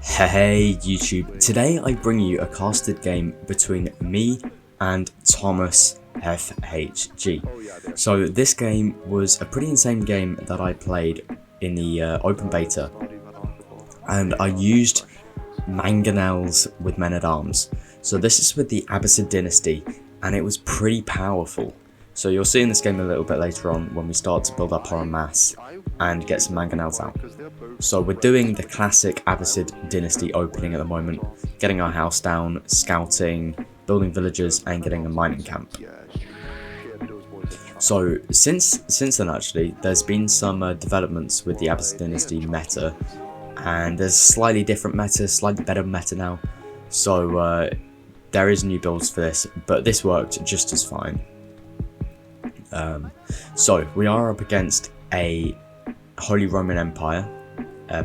Hey YouTube, today I bring you a casted game between me and Thomas FHG. So this game was a pretty insane game that I played in the open beta, and I used mangonels with men-at-arms. So this is with the Abbasid dynasty, and it was pretty powerful. So you'll see in this game a little bit later on when we start to build up our mass and get some mangonels out. So we're doing the classic Abbasid dynasty opening at the moment, getting our house down, scouting, building villages and getting a mining camp. So since then actually, there's been some developments with the Abbasid dynasty meta, and there's slightly different meta, slightly better meta now. So there is new builds for this, but this worked just as fine. So we are up against a Holy Roman Empire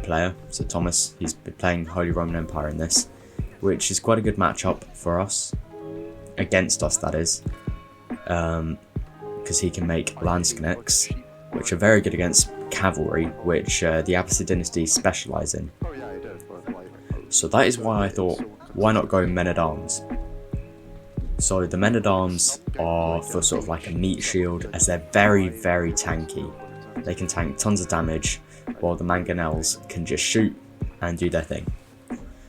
player, so Thomas. He's been playing Holy Roman Empire in this, which is quite a good matchup for us, against us that is, because he can make lanzknechts, which are very good against cavalry, which the Abbasid dynasty specialise in. So that is why I thought, why not go men-at-arms? So the men-at-arms are for sort of like a meat shield, as they're very, very tanky. They can tank tons of damage, while the mangonels can just shoot and do their thing.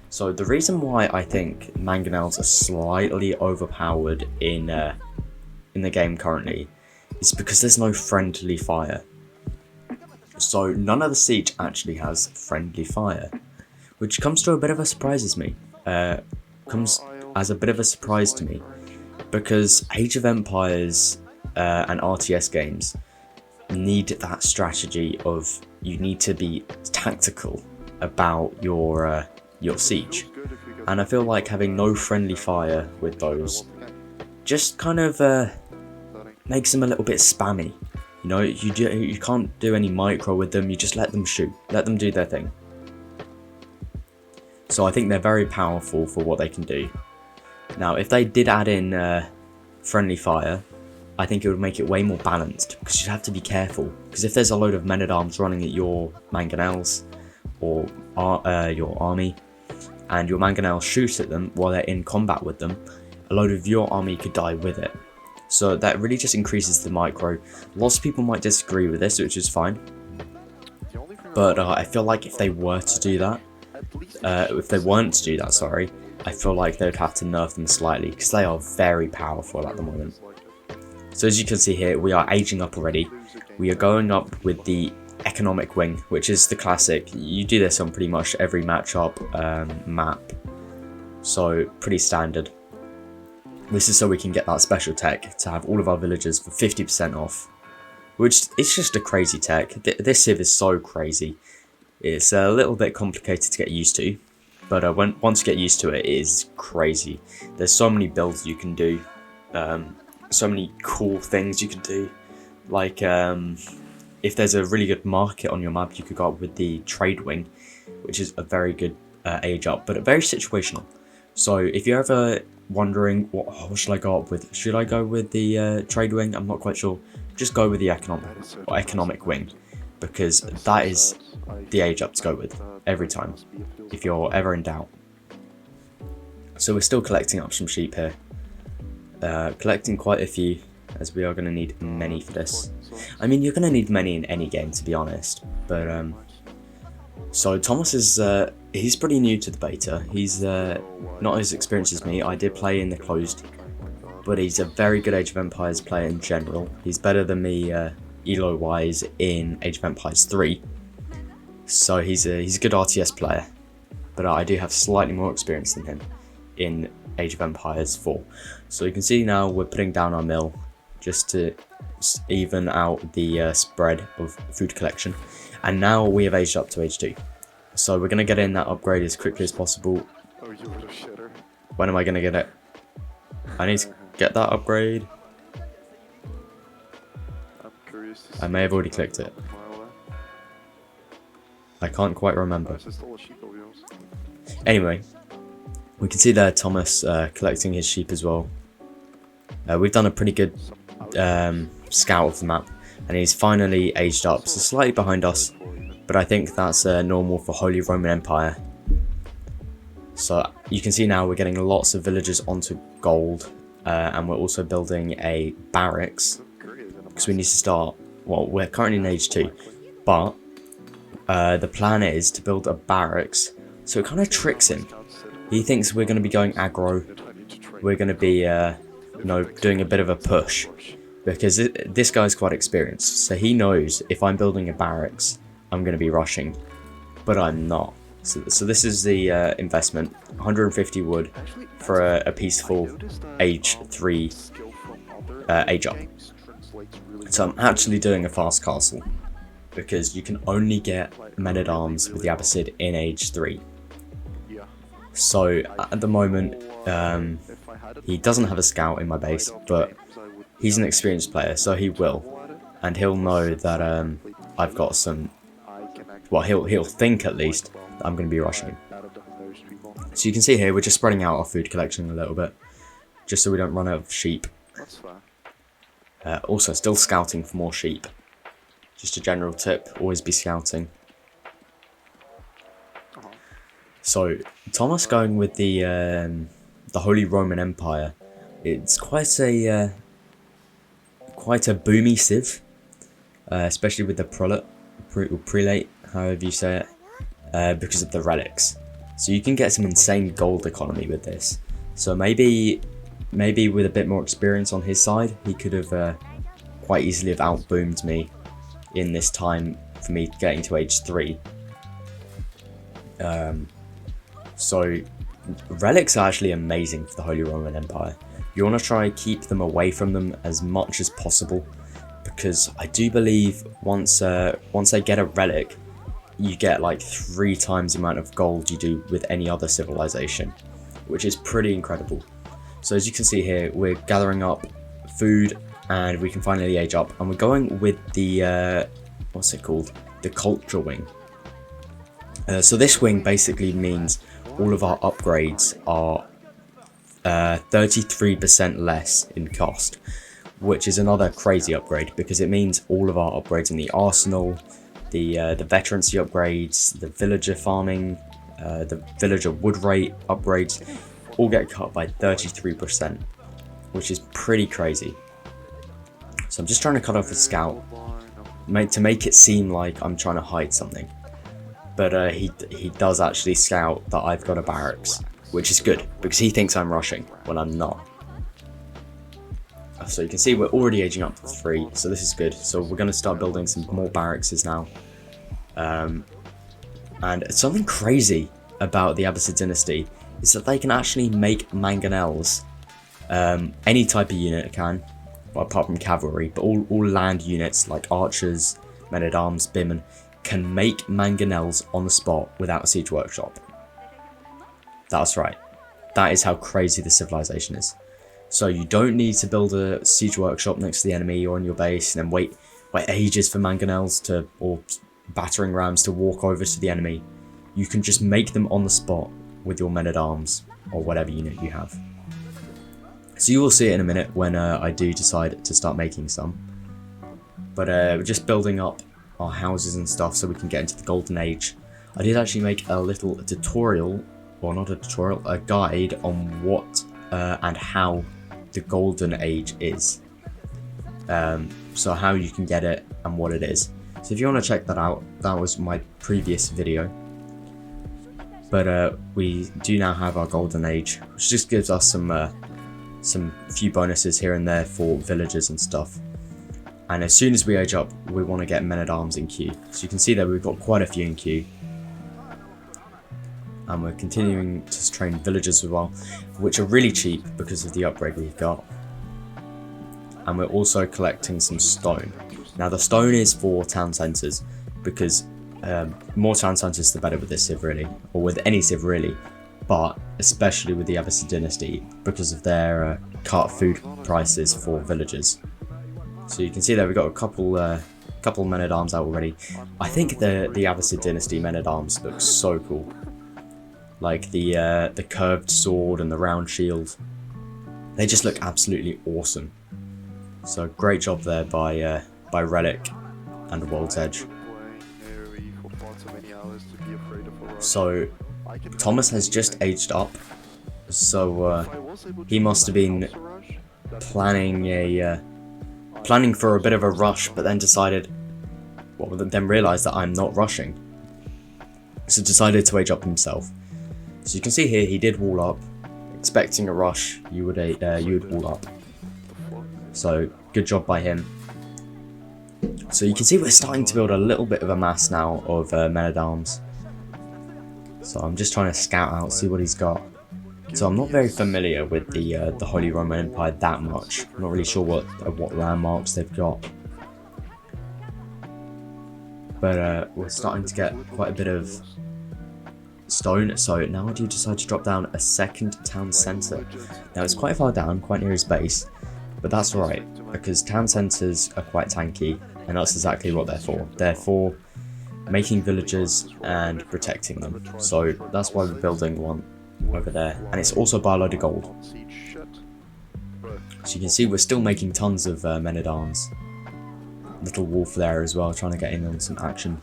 So the reason why I think mangonels are slightly overpowered in the game currently is because there's no friendly fire. So none of the siege actually has friendly fire, which comes to a bit of a surprise as me. Comes as a bit of a surprise to me, because Age of Empires and RTS games need that strategy of, you need to be tactical about your siege, and I feel like having no friendly fire with those just kind of makes them a little bit spammy. You know, you can't do any micro with them. You just let them shoot, let them do their thing. So I think they're very powerful for what they can do. Now, if they did add in friendly fire, I think it would make it way more balanced, because you'd have to be careful. Because if there's a load of men-at-arms running at your mangonels or your army, and your mangonels shoot at them while they're in combat with them, a load of your army could die with it. So that really just increases the micro. Lots of people might disagree with this, which is fine. But I feel like if they were to do that, if they weren't to do that, sorry, I feel like they would have to nerf them slightly, because they are very powerful at the moment. So as you can see here, we are aging up already. We are going up with the economic wing, which is the classic. You do this on pretty much every matchup map, so pretty standard. This is so we can get that special tech to have all of our villagers for 50% off, which is just a crazy tech. This civ is so crazy. It's a little bit complicated to get used to, but once you get used to it, it is crazy. There's so many builds you can do. So many cool things you can do, like if there's a really good market on your map, you could go up with the trade wing, which is a very good age up, but very situational. So if you're ever wondering what should I go up with, should I go with the trade wing, I'm not quite sure, just go with the economic wing, because that is the age up to go with every time, if you're ever in doubt. So we're still collecting up some sheep here. Collecting quite a few, as we are going to need many for this. I mean, you're going to need many in any game, to be honest, but so Thomas is he's pretty new to the beta. He's not as experienced as me. I did play in the closed, but he's a very good Age of Empires player in general. He's better than me elo wise in Age of Empires 3, so he's a good RTS player, but I do have slightly more experience than him in Age of Empires 4. So you can see now we're putting down our mill just to even out the spread of food collection, and now we have aged up to age 2. So we're going to get in that upgrade as quickly as possible. When am I going to get it? I need to get that upgrade. I may have already clicked it. I can't quite remember. Anyway, we can see there Thomas collecting his sheep as well. We've done a pretty good scout of the map, and he's finally aged up, so slightly behind us, but I think that's normal for Holy Roman Empire. So you can see now we're getting lots of villagers onto gold, and we're also building a barracks, because we need to start, well, we're currently in age 2, but the plan is to build a barracks, so it kind of tricks him. He thinks we're going to be going aggro, we're going to be, you know, doing a bit of a push, because this guy's quite experienced, so he knows if I'm building a barracks, I'm going to be rushing, but I'm not. So this is the investment, 150 wood for a peaceful age 3 age up. So I'm actually doing a fast castle, because you can only get men-at-arms with the Abbasid in age 3. So at the moment, he doesn't have a scout in my base, but he's an experienced player, so he will. And he'll know that I've got some, well, he'll think at least, I'm going to be rushing him. So you can see here we're just spreading out our food collection a little bit, just so we don't run out of sheep. Also still scouting for more sheep. Just a general tip, always be scouting. So Thomas going with the Holy Roman Empire. It's quite a boomy civ, especially with the prelate, however you say it. Because of the relics, so you can get some insane gold economy with this. So maybe with a bit more experience on his side, he could have quite easily have outboomed me in this time for me getting to age 3. So relics are actually amazing for the Holy Roman Empire. You want to try and keep them away from them as much as possible, because I do believe once they get a relic, you get like 3 times the amount of gold you do with any other civilization, which is pretty incredible. So as you can see here, we're gathering up food, and we can finally age up, and we're going with the what's it called, the culture wing. So this wing basically means all of our upgrades are 33% less in cost, which is another crazy upgrade, because it means all of our upgrades in the arsenal, the veterancy upgrades, the villager farming, the villager wood rate upgrades, all get cut by 33%, which is pretty crazy. So I'm just trying to cut off a scout, to make it seem like I'm trying to hide something. But he does actually scout that I've got a barracks, which is good, because he thinks I'm rushing when I'm not. So you can see we're already aging up to 3, so this is good. So we're going to start building some more barracks now. And something crazy about the Abbasid dynasty is that they can actually make mangonels. Any type of unit can, well, apart from cavalry, but all land units like archers, men-at-arms, bimmen, can make mangonels on the spot without a siege workshop. That's right. That is how crazy the civilization is. So you don't need to build a siege workshop next to the enemy or on your base and then wait ages for mangonels or battering rams to walk over to the enemy. You can just make them on the spot with your men-at-arms or whatever unit you have. So you will see it in a minute when I do decide to start making some. But we're just building up our houses and stuff so we can get into the golden age. I did actually make a little tutorial, or not a tutorial, a guide on what and how the golden age is. So how you can get it and what it is. So if you want to check that out, that was my previous video. But we do now have our golden age, which just gives us some few bonuses here and there for villagers and stuff. And as soon as we age up, we want to get men-at-arms in queue. So you can see that we've got quite a few in queue. And we're continuing to train villagers as well, which are really cheap because of the upgrade we've got. And we're also collecting some stone. Now the stone is for town centres, because more town centres the better with this civ really, or with any civ really, but especially with the Abbasid dynasty because of their cut food prices for villagers. So you can see that we've got a couple men-at-arms out already. I think the Abbasid dynasty men-at-arms look so cool. Like the curved sword and the round shield. They just look absolutely awesome. So great job there by Relic and World's Edge. So Thomas has just aged up, so he must have been planning for a bit of a rush, but then decided, well, then realised that I'm not rushing, so decided to age up himself. So you can see here he did wall up, expecting a rush. You would wall up. So good job by him. So you can see we're starting to build a little bit of a mass now of men-at-arms. So I'm just trying to scout out, see what he's got. So I'm not very familiar with the Holy Roman Empire that much. I'm not really sure what landmarks they've got. But we're starting to get quite a bit of stone. So now I do decide to drop down a second town centre. Now it's quite far down, quite near his base, but that's alright, because town centres are quite tanky, and that's exactly what they're for. They're for making villages and protecting them. So that's why we're building one over there, and it's also by a load of gold. So you can see we're still making tons of men-at-arms. Little wolf there as well, trying to get in on some action.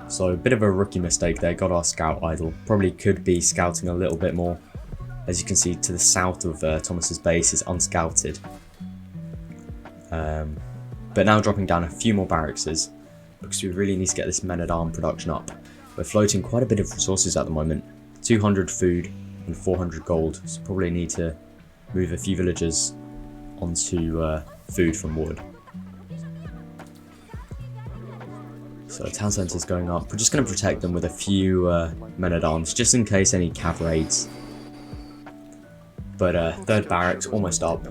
So a bit of a rookie mistake there, got our scout idle. Probably could be scouting a little bit more. As you can see, to the south of Thomas's base is unscouted. But now dropping down a few more barracks, because we really need to get this men-at-arm production up. We're floating quite a bit of resources at the moment. 200 food and 400 gold, so probably need to move a few villagers onto food from wood. So town centre's going up. We're just going to protect them with a few men-at-arms, just in case any cav raids. But third barracks almost up.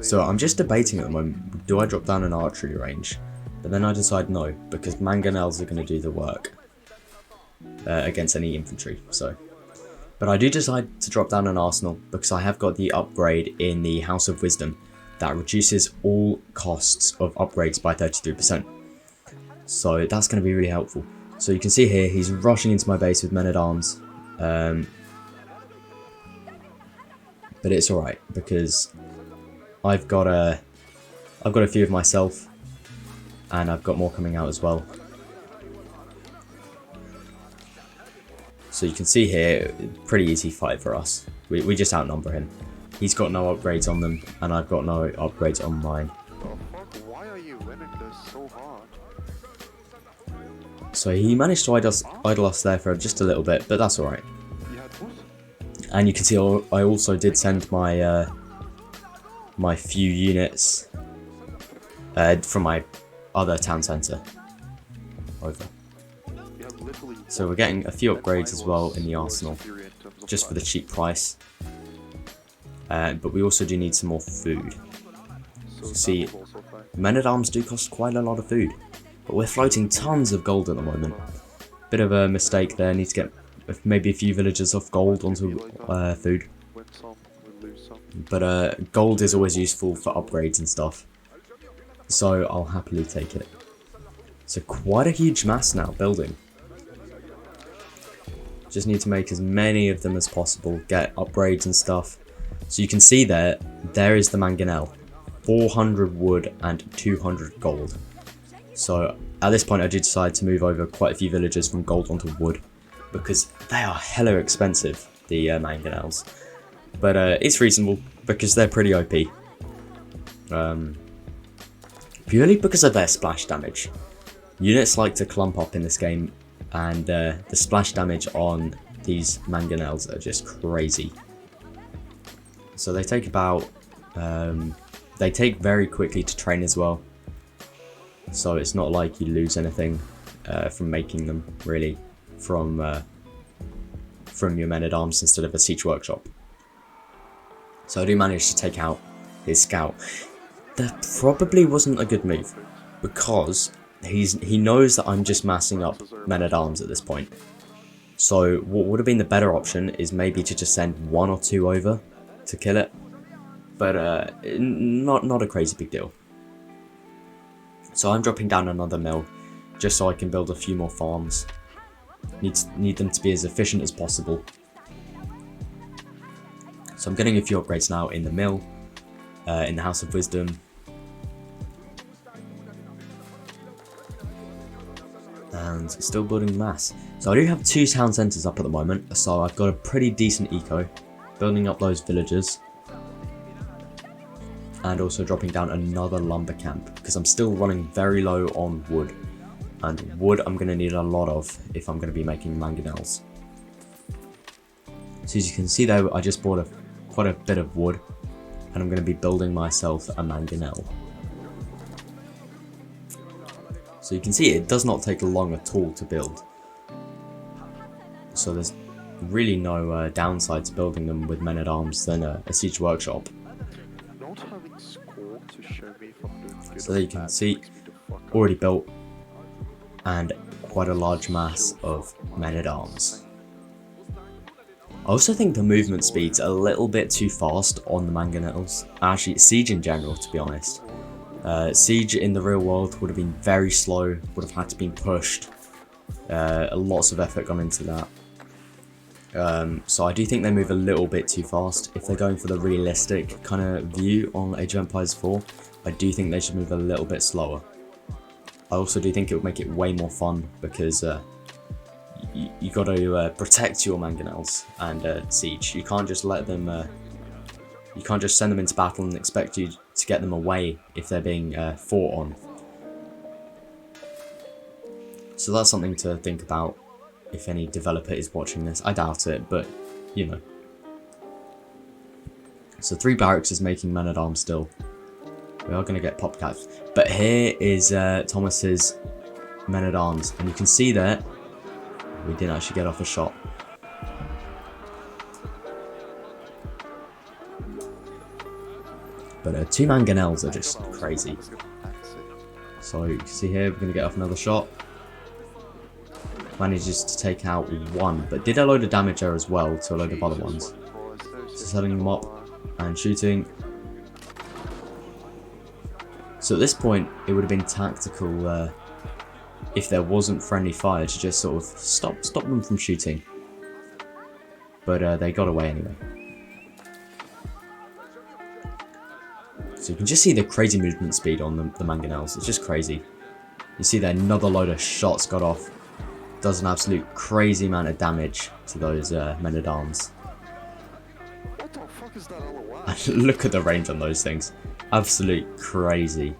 So I'm just debating at the moment, do I drop down an archery range? But then I decide no, because mangonels are going to do the work against any infantry. But I do decide to drop down an arsenal, because I have got the upgrade in the House of Wisdom that reduces all costs of upgrades by 33%. So that's going to be really helpful. So you can see here, he's rushing into my base with men-at-arms. But it's alright, because I've got a few of myself, and I've got more coming out as well. So you can see here, pretty easy fight for us. We just outnumber him. He's got no upgrades on them, and I've got no upgrades on mine. Why are you winning this so hard? So he managed to idle us there for just a little bit, but that's alright. And you can see I also did send my my few units from my other town centre over. So we're getting a few upgrades as well in the arsenal, just for the cheap price. But we also do need some more food. So see, men-at-arms do cost quite a lot of food, but we're floating tons of gold at the moment. Bit of a mistake there, need to get maybe a few villagers off gold onto food. But gold is always useful for upgrades and stuff, so I'll happily take it. So quite a huge mass now building. Just need to make as many of them as possible, get upgrades and stuff. So you can see there is the mangonel, 400 wood and 200 gold. So at this point I did decide to move over quite a few villagers from gold onto wood, because they are hella expensive, the mangonels. But it's reasonable, because they're pretty OP. Purely because of their splash damage. Units like to clump up in this game, and the splash damage on these mangonels are just crazy. So they take they take very quickly to train as well. So it's not like you lose anything from making them, really, from your men-at-arms instead of a siege workshop. So I do manage to take out his scout. That probably wasn't a good move, because he knows that I'm just massing up men-at-arms at this point. So what would have been the better option is maybe to just send 1 or 2 over to kill it, but not a crazy big deal. So I'm dropping down another mill, just so I can build a few more farms. Need them to be as efficient as possible. So I'm getting a few upgrades now in the mill, in the House of Wisdom. And still building mass. So I do have 2 town centres up at the moment, so I've got a pretty decent eco. Building up those villages. And also dropping down another lumber camp, because I'm still running very low on wood. And wood I'm going to need a lot of if I'm going to be making mangonels. So as you can see though, I just bought quite a bit of wood, and I'm going to be building myself a mangonel. So you can see it does not take long at all to build. So there's really no downside to building them with men-at-arms than a siege workshop. Not having score to show me if I'm doing good So or there you can bad see, makes me the fuck up. already built, and quite a large mass of men-at-arms. I also think the movement speed's a little bit too fast on the mangonels. Actually, Siege in general, to be honest. Siege in the real world would have been very slow, would have had to been pushed. Lots of effort gone into that. So I do think they move a little bit too fast. If they're going for the realistic kind of view on Age of Empires 4, I do think they should move a little bit slower. I also do think it would make it way more fun, because you got to protect your mangonels and siege. You can't just let them. You can't just send them into battle and expect you to get them away if they're being fought on. So that's something to think about if any developer is watching this. I doubt it, but you know. So 3 barracks is making men-at-arms still. We are going to get popcats. But here is Thomas's men-at-arms, and you can see there we didn't actually get off a shot. But 2 mangonels are just crazy. So you can see here, we're going to get off another shot. Manages to take out 1, but did a load of damage there as well to a load of other ones. So setting them up and shooting. So at this point, it would have been tactical if there wasn't friendly fire to just sort of stop them from shooting. But they got away anyway. So you can just see the crazy movement speed on the mangonels. It's just crazy. You see that another load of shots got off. Does an absolute crazy amount of damage to those men-at-arms. What the fuck is that LOL? And look at the range on those things. Absolute crazy.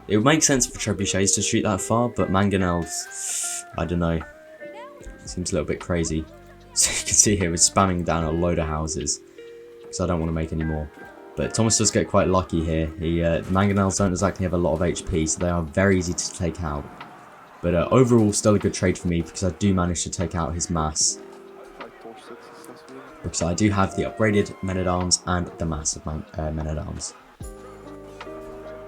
It would make sense for trebuchets to shoot that far, but mangonels, I don't know. It seems a little bit crazy. So you can see here we're spamming down a load of houses, because I don't want to make any more. But Thomas does get quite lucky here. The mangonels don't exactly have a lot of HP, so they are very easy to take out. But overall, still a good trade for me, because I do manage to take out his mass. Because I do have the upgraded men-at-arms and the mass of men-at-arms.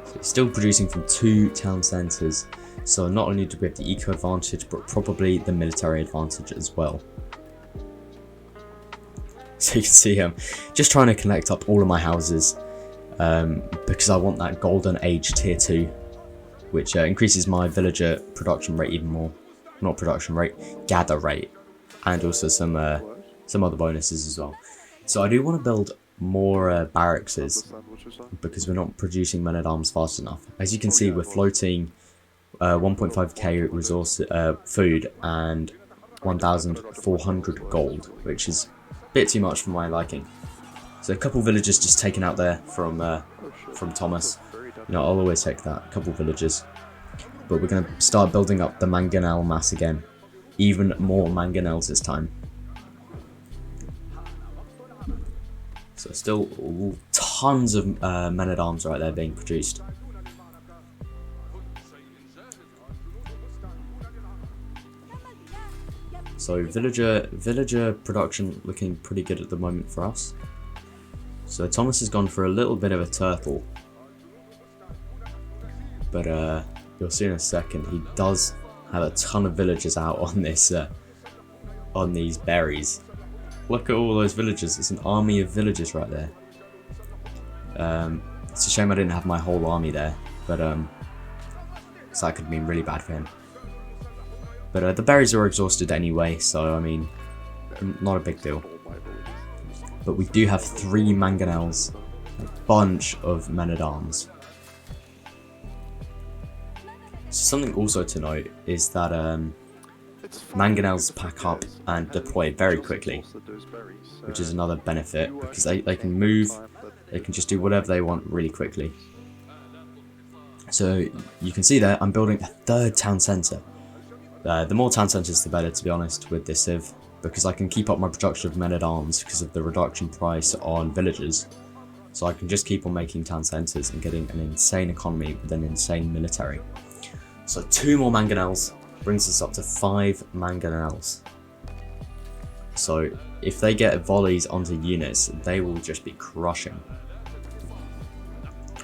So it's still producing from 2 town centres, so not only do we have the eco advantage, but probably the military advantage as well. So you can see I'm just trying to connect up all of my houses, because I want that golden age tier 2, which increases my villager production rate even more. Not production rate, gather rate, and also some other bonuses as well. So I do want to build more barracks, because we're not producing men-at-arms fast enough. As you can see, we're floating 1.5k resource food and 1,400 gold, which is a bit too much for my liking. So a couple villages just taken out there from Thomas. You know, I'll always take that, a couple villages. But we're going to start building up the mangonel mass again. Even more mangonels this time. So still tons of men-at-arms right there being produced. So villager production looking pretty good at the moment for us. So Thomas has gone for a little bit of a turtle. But you'll see in a second, he does have a ton of villagers out on this, on these berries. Look at all those villagers. It's an army of villagers right there. It's a shame I didn't have my whole army there, but so that could have been really bad for him. But the berries are exhausted anyway, so I mean, not a big deal. But we do have 3 mangonels, a bunch of men-at-arms. Something also to note is that It's fine mangonels because pack the up guys and that deploy very just quickly, exhausted those berries, which is so another benefit you because won't they can take move, the time that they can it just do whatever they want really quickly. So you can see there, I'm building a third town centre. The more town centres the better, to be honest, with this civ, because I can keep up my production of men-at-arms because of the reduction price on villagers. So I can just keep on making town centres and getting an insane economy with an insane military. So 2 more mangonels brings us up to 5 mangonels. So if they get volleys onto units, they will just be crushing.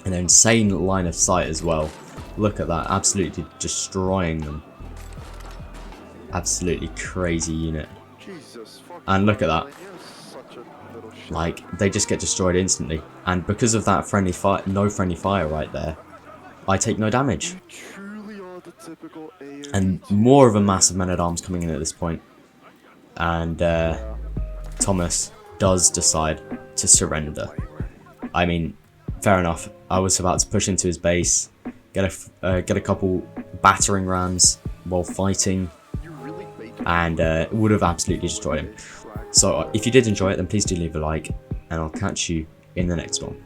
An insane line of sight as well. Look at that, absolutely destroying them. Absolutely crazy unit. Jesus fucking And look at that. Christ, you're such a little shit. Like, they just get destroyed instantly. And because of that friendly fire, no friendly fire right there, I take no damage. You truly are the typical AoE And 2 more of a player. massive man-at-arms coming in at this point. And Yeah. Thomas does decide to surrender. I mean, fair enough. I was about to push into his base, get a couple battering rams while fighting, You really make and it would have absolutely destroyed him. So if you did enjoy it, then please do leave a like, and I'll catch you in the next one.